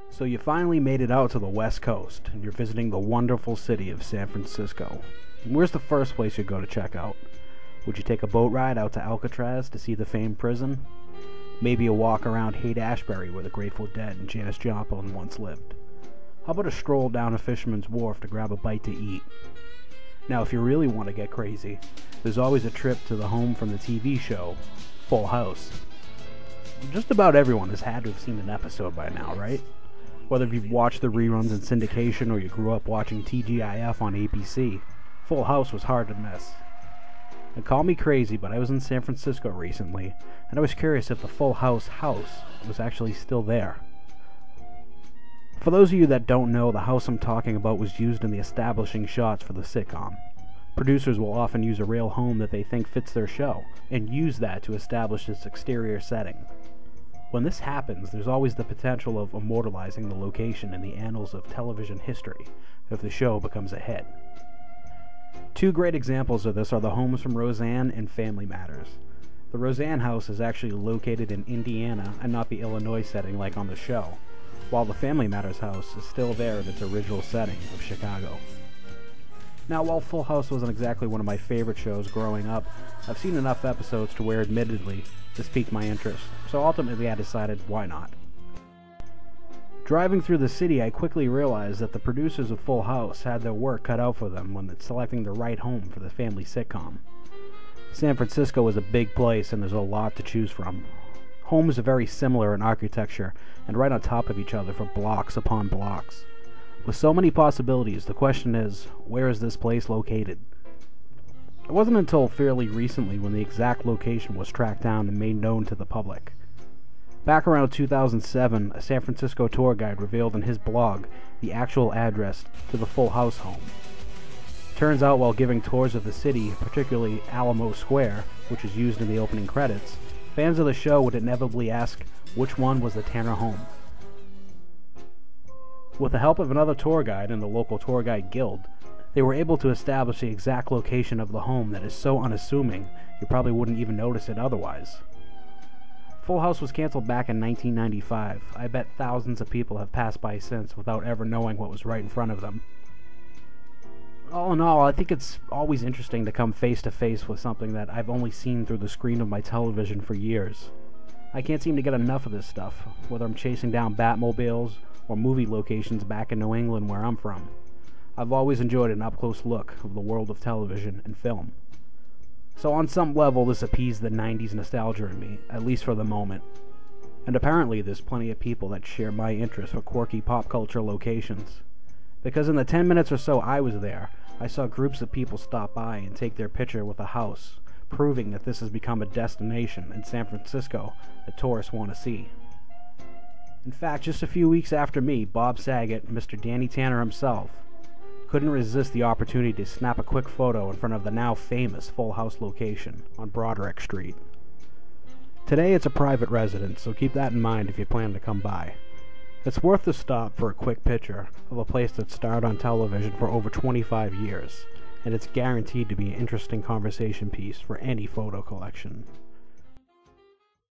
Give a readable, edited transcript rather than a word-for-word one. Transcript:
So you finally made it out to the West Coast, and you're visiting the wonderful city of San Francisco. Where's the first place you'd go to check out? Would you take a boat ride out to Alcatraz to see the famed prison? Maybe a walk around Haight-Ashbury where the Grateful Dead and Janis Joplin once lived? How about a stroll down a Fisherman's Wharf to grab a bite to eat? Now, if you really want to get crazy, there's always a trip to the home from the TV show, Full House. Just about everyone has had to have seen an episode by now, right? Whether you've watched the reruns in syndication or you grew up watching TGIF on ABC, Full House was hard to miss. And call me crazy, but I was in San Francisco recently, and I was curious if the Full House was actually still there. For those of you that don't know, the house I'm talking about was used in the establishing shots for the sitcom. Producers will often use a real home that they think fits their show, and use that to establish its exterior setting. When this happens, there's always the potential of immortalizing the location in the annals of television history if the show becomes a hit. Two great examples of this are the homes from Roseanne and Family Matters. The Roseanne house is actually located in Indiana and not the Illinois setting like on the show, while the Family Matters house is still there in its original setting of Chicago. Now, while Full House wasn't exactly one of my favorite shows growing up, I've seen enough episodes to where, admittedly, this piqued my interest, so ultimately I decided, why not? Driving through the city, I quickly realized that the producers of Full House had their work cut out for them when selecting the right home for the family sitcom. San Francisco is a big place and there's a lot to choose from. Homes are very similar in architecture and right on top of each other for blocks upon blocks. With so many possibilities, the question is, where is this place located? It wasn't until fairly recently when the exact location was tracked down and made known to the public. Back around 2007, a San Francisco tour guide revealed in his blog the actual address to the Full House home. Turns out while giving tours of the city, particularly Alamo Square, which is used in the opening credits, fans of the show would inevitably ask which one was the Tanner home. With the help of another tour guide and the local tour guide guild, they were able to establish the exact location of the home that is so unassuming you probably wouldn't even notice it otherwise. Full House was canceled back in 1995. I bet thousands of people have passed by since without ever knowing what was right in front of them. All in all, I think it's always interesting to come face to face with something that I've only seen through the screen of my television for years. I can't seem to get enough of this stuff, whether I'm chasing down Batmobiles or movie locations back in New England where I'm from. I've always enjoyed an up-close look of the world of television and film. So on some level, this appeased the 90s nostalgia in me, at least for the moment. And apparently there's plenty of people that share my interest for quirky pop culture locations. Because in the 10 minutes or so I was there, I saw groups of people stop by and take their picture with a house, proving that this has become a destination in San Francisco that tourists want to see. In fact, just a few weeks after me, Bob Saget, Mr. Danny Tanner himself, couldn't resist the opportunity to snap a quick photo in front of the now famous Full House location on Broderick Street. Today it's a private residence, so keep that in mind if you plan to come by. It's worth the stop for a quick picture of a place that starred on television for over 25 years, and it's guaranteed to be an interesting conversation piece for any photo collection.